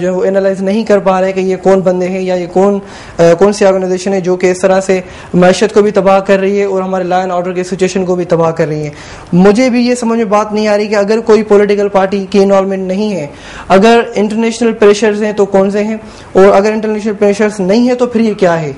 جو ہے انالائز نہیں کر پا رہے کہ یہ کون بندے ہیں یا یہ کون سی آرگنائزیشن ہے جو کہ اس طرح سے معیشت کو بھی تباہ کر رہی ہے اور ہمارے لا اینڈ آرڈر کی سچویشن کو بھی تباہ کر رہی ہے. مجھے بھی یہ سمجھ میں بات نہیں آ رہی کہ اگر کوئی پولیٹیکل پارٹی کی انوالومنٹ نہیں ہے, اگر انٹرنیشنل پریشرز ہیں تو کون سے ہیں, اور اگر انٹرنیشنل پریشرز نہیں ہے تو پھر یہ کیا ہے؟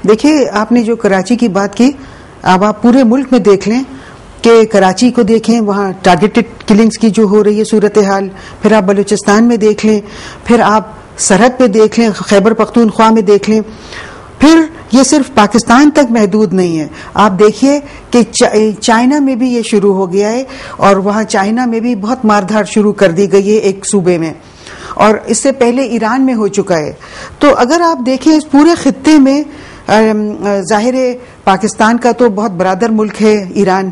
دیکھیے, آپ نے جو کراچی کی بات کی, اب آپ پورے ملک میں دیکھ لیں کہ کراچی کو دیکھیں, وہاں ٹارگیٹڈ کلنگز کی جو ہو رہی ہے صورتحال, پھر آپ بلوچستان میں دیکھ لیں, پھر آپ سرحد پہ دیکھ لیں, خیبر پختونخوا میں دیکھ لیں, پھر یہ صرف پاکستان تک محدود نہیں ہے. آپ دیکھیے کہ چائنا میں بھی یہ شروع ہو گیا ہے, اور وہاں چائنا میں بھی بہت مار دھاڑ شروع کر دی گئی ہے ایک صوبے میں, اور اس سے پہلے ایران میں ہو چکا ہے. تو اگر آپ دیکھیں اس پورے خطے میں, ظاہر پاکستان کا تو بہت برادر ملک ہے ایران,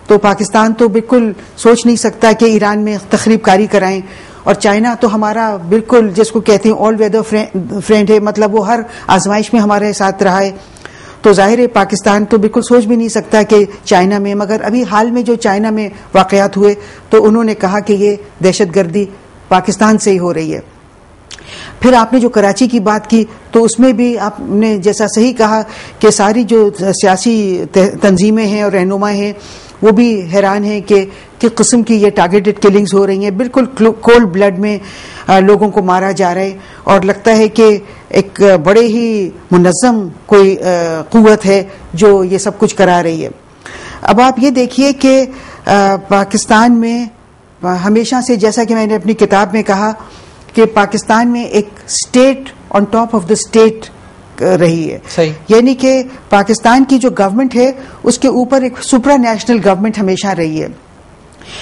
تو پاکستان تو بالکل سوچ نہیں سکتا کہ ایران میں تخریب کاری کرائیں, اور چائنا تو ہمارا بالکل جس کو کہتے ہیں آل ویدر فرینڈ ہے, مطلب وہ ہر آزمائش میں ہمارے ساتھ رہا ہے. تو ظاہر ہے پاکستان تو بالکل سوچ بھی نہیں سکتا کہ چائنا میں, مگر ابھی حال میں جو چائنا میں واقعات ہوئے تو انہوں نے کہا کہ یہ دہشت گردی پاکستان سے ہی ہو رہی ہے. پھر آپ نے جو کراچی کی بات کی تو اس میں بھی آپ نے جیسا صحیح کہا کہ ساری جو سیاسی تنظیمیں ہیں اور رہنما ہیں وہ بھی حیران ہیں کہ کس قسم کی یہ ٹارگیٹڈ کلنگز ہو رہی ہیں, بالکل کولڈ بلڈ میں لوگوں کو مارا جا رہا ہے, اور لگتا ہے کہ ایک بڑے ہی منظم کوئی قوت ہے جو یہ سب کچھ کرا رہی ہے. اب آپ یہ دیکھیے کہ پاکستان میں ہمیشہ سے, جیسا کہ میں نے اپنی کتاب میں کہا, کہ پاکستان میں ایک state on top of the state رہی ہے. صحیح. یعنی کہ پاکستان کی جو گورنمنٹ ہے اس کے اوپر ایک سپرا نیشنل گورنمنٹ ہمیشہ رہی ہے.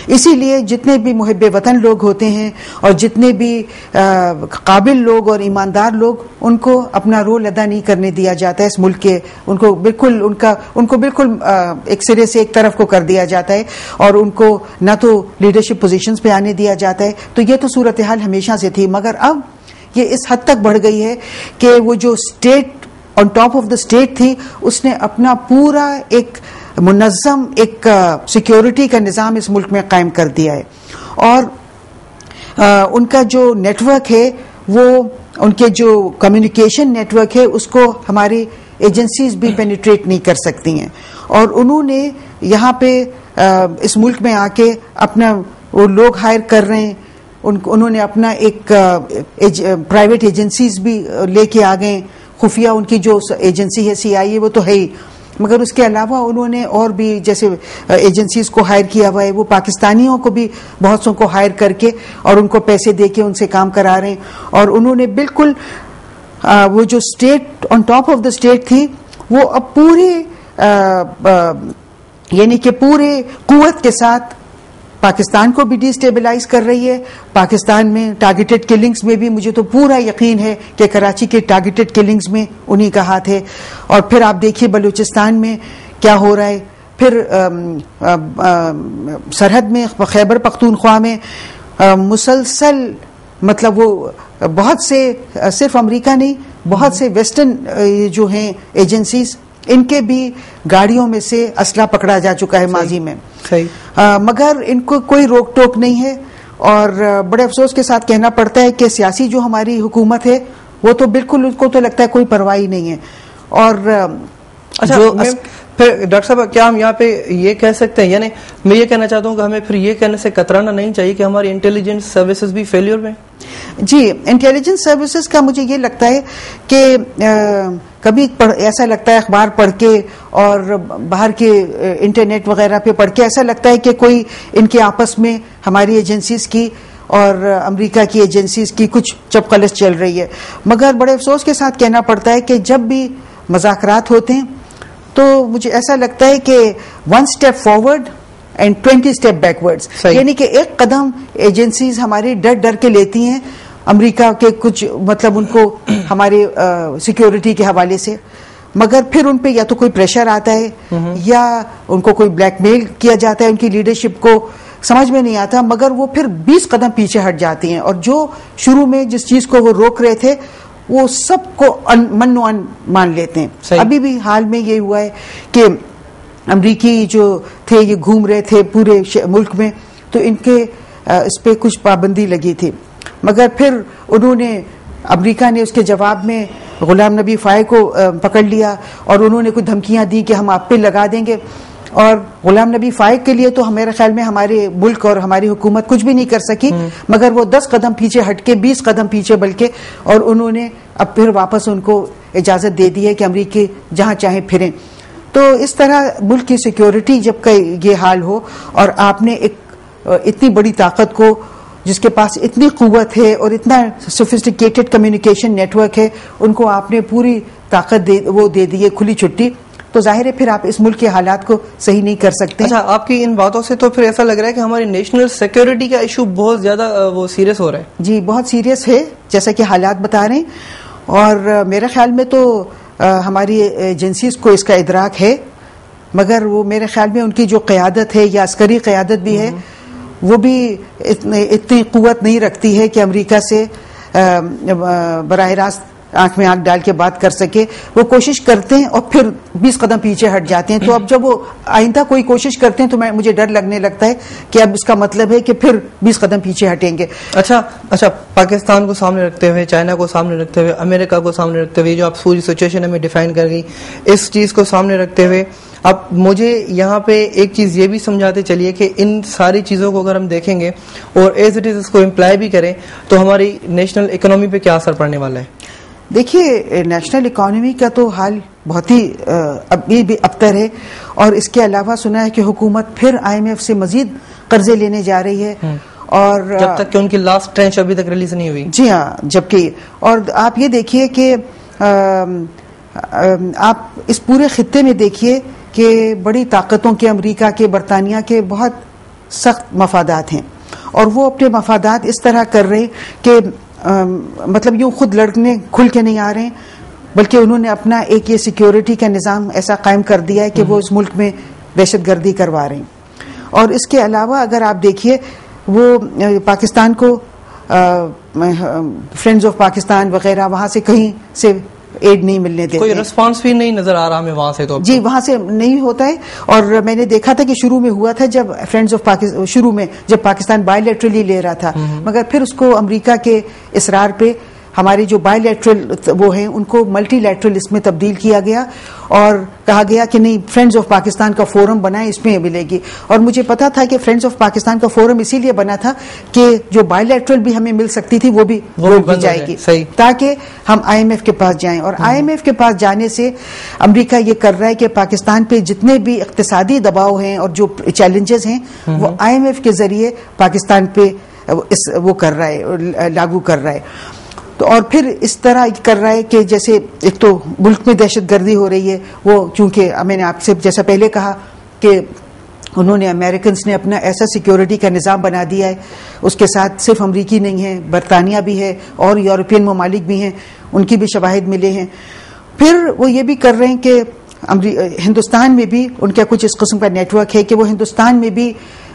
اسی لیے جتنے بھی محب وطن لوگ ہوتے ہیں اور جتنے بھی قابل لوگ اور ایماندار لوگ, ان کو اپنا رول ادا نہیں کرنے دیا جاتا ہے اس ملک کے, ان کو بالکل ایک سرے سے ایک طرف کو کر دیا جاتا ہے, اور ان کو نہ تو لیڈرشپ پوزیشنز پہ آنے دیا جاتا ہے. تو یہ تو صورتحال ہمیشہ سے تھی, مگر اب یہ اس حد تک بڑھ گئی ہے کہ وہ جو state on top of the state تھی اس نے اپنا پورا ایک منظم ایک سیکیورٹی کا نظام اس ملک میں قائم کر دیا ہے, اور ان کا جو نیٹ ورک ہے, وہ ان کے جو کمیونیکیشن نیٹ ورک ہے, اس کو ہماری ایجنسیز بھی پینیٹریٹ نہیں کر سکتی ہیں. اور انہوں نے یہاں پہ اس ملک میں آ کے اپنا وہ لوگ ہائر کر رہے ہیں, انہوں نے اپنا ایک پرائیویٹ ایجنسیز بھی لے کے آ گئے. خفیہ ان کی جو ایجنسی ہے CIA وہ تو ہے ہی, مگر اس کے علاوہ انہوں نے اور بھی جیسے ایجنسیز کو ہائر کیا ہوا ہے. وہ پاکستانیوں کو بھی بہت سو کو ہائر کر کے اور ان کو پیسے دے کے ان سے کام کرا رہے ہیں, اور انہوں نے بالکل وہ جو state on top of the state تھی وہ اب پورے یعنی کہ پورے قوت کے ساتھ پاکستان کو بھی ڈی اسٹیبلائز کر رہی ہے. پاکستان میں ٹارگیٹڈ کلنگز میں بھی مجھے تو پورا یقین ہے کہ کراچی کے ٹارگیٹڈ کلنگز میں انہی کا ہاتھ ہے. اور پھر آپ دیکھیے بلوچستان میں کیا ہو رہا ہے, پھر سرحد میں خیبر پختونخوا میں مسلسل, مطلب وہ بہت سے, صرف امریکہ نہیں, بہت سے ویسٹرن جو ہیں ایجنسیز, ان کے بھی گاڑیوں میں سے اسلحہ پکڑا جا چکا ہے ماضی میں. مگر ان کو کوئی روک ٹوک نہیں ہے, اور بڑے افسوس کے ساتھ کہنا پڑتا ہے کہ سیاسی جو ہماری حکومت ہے وہ تو بالکل, ان کو تو لگتا ہے کوئی پرواہ ہی نہیں ہے. اور پھر ڈاکٹر صاحب کیا ہم یہاں پہ یہ کہہ سکتے ہیں, یعنی میں یہ کہنا چاہتا ہوں کہ ہمیں پھر یہ کہنے سے کترانا نہیں چاہیے کہ ہماری انٹیلیجنس سروسز بھی فیلیور میں؟ جی, انٹیلیجنس سروسز کا مجھے یہ لگتا ہے کہ کبھی ایسا لگتا ہے اخبار پڑھ کے اور باہر کے انٹرنیٹ وغیرہ پہ پڑھ کے ایسا لگتا ہے کہ کوئی ان کے آپس میں ہماری ایجنسیز کی اور امریکہ کی ایجنسیز کی کچھ چپقلش چل رہی ہے. مگر بڑے افسوس کے ساتھ کہنا پڑتا ہے کہ جب بھی مذاکرات ہوتے ہیں تو مجھے ایسا لگتا ہے کہ 1 step forward and 20 step backwards, یعنی کہ ایک قدم ایجنسیز ہماری ڈر ڈر کے لیتی ہیں امریکہ کے کچھ, مطلب ان کو ہمارے سیکیورٹی کے حوالے سے, مگر پھر ان پہ یا تو کوئی پریشر آتا ہے یا ان کو کوئی بلیک میل کیا جاتا ہے, ان کی لیڈرشپ کو سمجھ میں نہیں آتا, مگر وہ پھر 20 قدم پیچھے ہٹ جاتی ہیں, اور جو شروع میں جس چیز کو وہ روک رہے تھے وہ سب کو من و ان مان لیتے ہیں. ابھی بھی حال میں یہ ہوا ہے کہ امریکی جو تھے یہ گھوم رہے تھے پورے ملک میں, تو ان کے اس پہ کچھ پابندی لگی تھی, مگر پھر انہوں نے امریکہ نے اس کے جواب میں غلام نبی فائق کو پکڑ لیا اور انہوں نے کچھ دھمکیاں دی کہ ہم آپ پہ لگا دیں گے. اور غلام نبی فائق کے لیے تو میرے خیال میں ہمارے ملک اور ہماری حکومت کچھ بھی نہیں کر سکی, مگر وہ 10 قدم پیچھے ہٹ کے 20 قدم پیچھے بلکہ, اور انہوں نے اب پھر واپس ان کو اجازت دے دی ہے کہ امریکی جہاں چاہیں پھریں. تو اس طرح ملک کی سیکیورٹی جب کہ یہ حال ہو اور آپ نے ایک اتنی بڑی طاقت کو جس کے پاس اتنی قوت ہے اور اتنا سوفسٹیکیٹڈ کمیونیکیشن نیٹ ورک ہے, ان کو آپ نے پوری طاقت وہ دے دی ہے, کھلی چھٹی, تو ظاہر ہے پھر آپ اس ملک کے حالات کو صحیح نہیں کر سکتے. اچھا, آپ کی ان باتوں سے تو پھر ایسا لگ رہا ہے کہ ہماری نیشنل سیکیورٹی کا ایشو بہت زیادہ وہ سیریس ہو رہا ہے. جی بہت سیریس ہے جیسا کہ حالات بتا رہے ہیں, اور میرے خیال میں تو ہماری ایجنسیز کو اس کا ادراک ہے, مگر وہ میرے خیال میں ان کی جو قیادت ہے یا عسکری قیادت بھی ہے وہ بھی اتنی قوت نہیں رکھتی ہے کہ امریکہ سے براہ راست آنکھ میں آنکھ ڈال کے بات کر سکے. وہ کوشش کرتے ہیں اور پھر 20 قدم پیچھے ہٹ جاتے ہیں. تو اب جب وہ آئندہ کوئی کوشش کرتے ہیں تو مجھے ڈر لگنے لگتا ہے کہ اب اس کا مطلب ہے کہ پھر 20 قدم پیچھے ہٹیں گے. اچھا, پاکستان کو سامنے رکھتے ہوئے, چائنا کو سامنے رکھتے ہوئے, امریکہ کو سامنے رکھتے ہوئے, جو آپ پوری سچویشن ہمیں ڈیفائن کر گئی, اس چیز کو سامنے رکھتے ہوئے اب مجھے یہاں پہ ایک چیز یہ بھی سمجھاتے چلیے کہ ان ساری چیزوں کو اگر ہم دیکھیں گے اور ایز اٹ از اس کو امپلائی بھی کریں تو ہماری نیشنل اکنامی پہ کیا اثر پڑنے والا ہے؟ دیکھیے, نیشنل اکانومی کا تو حال بہت ہی ابھی بھی ابتر ہے, اور اس کے علاوہ سنا ہے کہ حکومت پھر IMF سے مزید قرضے لینے جا رہی ہے, اور جب تک کہ ان کی لاسٹ ٹرنچ ابھی تک ریلیز نہیں ہوئی. جی ہاں, جبکہ اور آپ یہ دیکھیے کہ آپ اس پورے خطے میں دیکھیے کہ بڑی طاقتوں کے, امریکہ کے, برطانیہ کے بہت سخت مفادات ہیں, اور وہ اپنے مفادات اس طرح کر رہے کہ مطلب یوں خود لڑنے کھل کے نہیں آ رہے ہیں, بلکہ انہوں نے اپنا ایک یہ سیکیورٹی کا نظام ایسا قائم کر دیا ہے کہ وہ اس ملک میں دہشت گردی کروا رہے ہیں. اور اس کے علاوہ اگر آپ دیکھیے وہ پاکستان کو فرینڈز آف پاکستان وغیرہ وہاں سے کہیں سے ایڈ نہیں ملنے دیتے, کوئی ریسپانس بھی نہیں نظر آ رہا ہمیں وہاں سے. تو جی وہاں سے نہیں ہوتا ہے, اور میں نے دیکھا تھا کہ شروع میں ہوا تھا جب فرینڈز آف پاکستان شروع میں جب پاکستان بائی لیٹرلی لے رہا تھا, مگر پھر اس کو امریکہ کے اصرار پہ ہمارے جو بائی لیٹرل وہ ہیں ان کو ملٹی لیٹرل اس میں تبدیل کیا گیا, اور کہا گیا کہ نہیں فرینڈز آف پاکستان کا فورم بنائے, اس میں ملے گی. اور مجھے پتا تھا کہ فرینڈز آف پاکستان کا فورم اسی لیے بنا تھا کہ جو بائی لیٹرل بھی ہمیں مل سکتی تھی وہ بھی جائے گی, تاکہ ہم IMF کے پاس جائیں. اور IMF کے پاس جانے سے امریکہ یہ کر رہا ہے کہ پاکستان پہ جتنے بھی اقتصادی دباؤ ہیں اور جو چیلنجز ہیں وہ IMF کے ذریعے پاکستان پہ وہ کر رہا ہے, لاگو کر رہا ہے. تو اور پھر اس طرح کر رہا ہے کہ جیسے ایک تو ملک میں دہشت گردی ہو رہی ہے, وہ چونکہ میں نے آپ سے جیسا پہلے کہا کہ انہوں نے امریکنز نے اپنا ایسا سیکیورٹی کا نظام بنا دیا ہے, اس کے ساتھ صرف امریکی نہیں ہے, برطانیہ بھی ہے اور یورپین ممالک بھی ہیں, ان کی بھی شواہد ملے ہیں. پھر وہ یہ بھی کر رہے ہیں کہ ہندوستان میں بھی ان کا کچھ اس قسم کا نیٹ ورک ہے کہ وہ ہندوستان میں بھی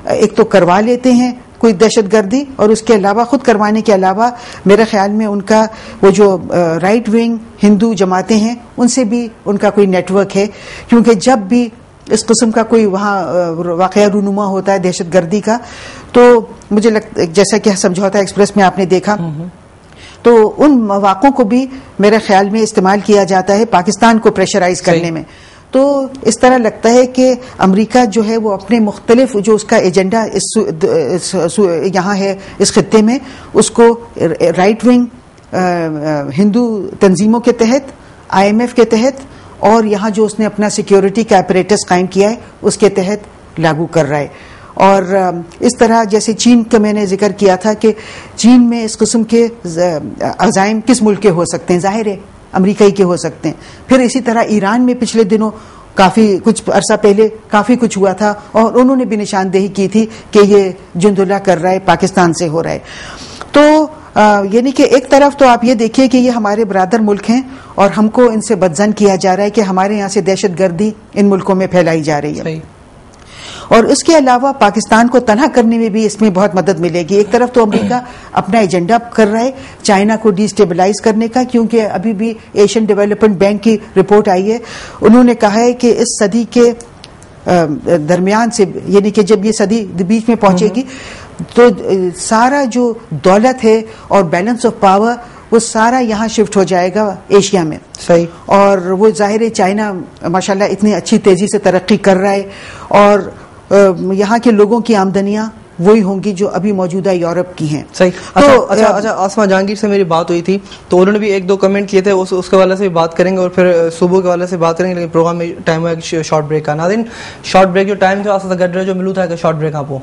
ایک تو کروا لیتے ہیں کوئی دہشت گردی, اور اس کے علاوہ خود کروانے کے علاوہ میرے خیال میں ان کا وہ جو رائٹ ونگ ہندو جماعتیں ہیں ان سے بھی ان کا کوئی نیٹ ورک ہے, کیونکہ جب بھی اس قسم کا کوئی وہاں واقعہ رونما ہوتا ہے دہشت گردی کا, تو مجھے لگتا جیسا کہ سمجھوتا ایکسپریس میں آپ نے دیکھا, تو ان مواقعوں کو بھی میرے خیال میں استعمال کیا جاتا ہے پاکستان کو پریشرائز کرنے میں. تو اس طرح لگتا ہے کہ امریکہ جو ہے وہ اپنے مختلف جو اس کا ایجنڈا یہاں ہے اس خطے میں, اس کو رائٹ ونگ ہندو تنظیموں کے تحت, IMF کے تحت, اور یہاں جو اس نے اپنا سیکیورٹی کا اپریٹس قائم کیا ہے اس کے تحت لاگو کر رہا ہے. اور اس طرح جیسے چین کا میں نے ذکر کیا تھا کہ چین میں اس قسم کے عزائم کس ملک کے ہو سکتے ہیں, ظاہر ہے امریکائی کے ہو سکتے ہیں. پھر اسی طرح ایران میں پچھلے دنوں کافی کچھ عرصہ پہلے کافی کچھ ہوا تھا, اور انہوں نے بھی نشاندہی کی تھی کہ یہ جندولہ کر رہا ہے, پاکستان سے ہو رہا ہے. تو یعنی کہ ایک طرف تو آپ یہ دیکھیے کہ یہ ہمارے برادر ملک ہیں اور ہم کو ان سے بدظن کیا جا رہا ہے کہ ہمارے یہاں سے دہشت گردی ان ملکوں میں پھیلائی جا رہی ہے. اور اس کے علاوہ پاکستان کو تنہا کرنے میں بھی اس میں بہت مدد ملے گی. ایک طرف تو امریکہ اپنا ایجنڈا کر رہا ہے چائنا کو ڈی اسٹیبلائز کرنے کا, کیونکہ ابھی بھی ایشین ڈیولپمنٹ بینک کی رپورٹ آئی ہے, انہوں نے کہا ہے کہ اس صدی کے درمیان سے, یعنی کہ جب یہ صدی بیچ میں پہنچے گی تو سارا جو دولت ہے اور بیلنس آف پاور وہ سارا یہاں شفٹ ہو جائے گا ایشیا میں. صحیح. اور وہ ظاہر ہے چائنا ماشاءاللہ اتنی اچھی تیزی سے ترقی کر رہا ہے اور یہاں کے لوگوں کی آمدنیاں وہی ہوں گی جو ابھی موجودہ یورپ کی ہیں. صحیح. اچھا آسما جہانگیر سے میری بات ہوئی تھی تو انہوں نے بھی ایک دو کمنٹ کیے تھے, اس کے حوالے سے بھی بات کریں گے اور پھر صبح کے حوالے سے بات کریں گے, لیکن پروگرام میں ٹائم ہوا شارٹ بریک کا. ناظرین شارٹ بریک جو ٹائم تھا اسا گڈ جو ملو تھا کہ شارٹ بریک آپ کو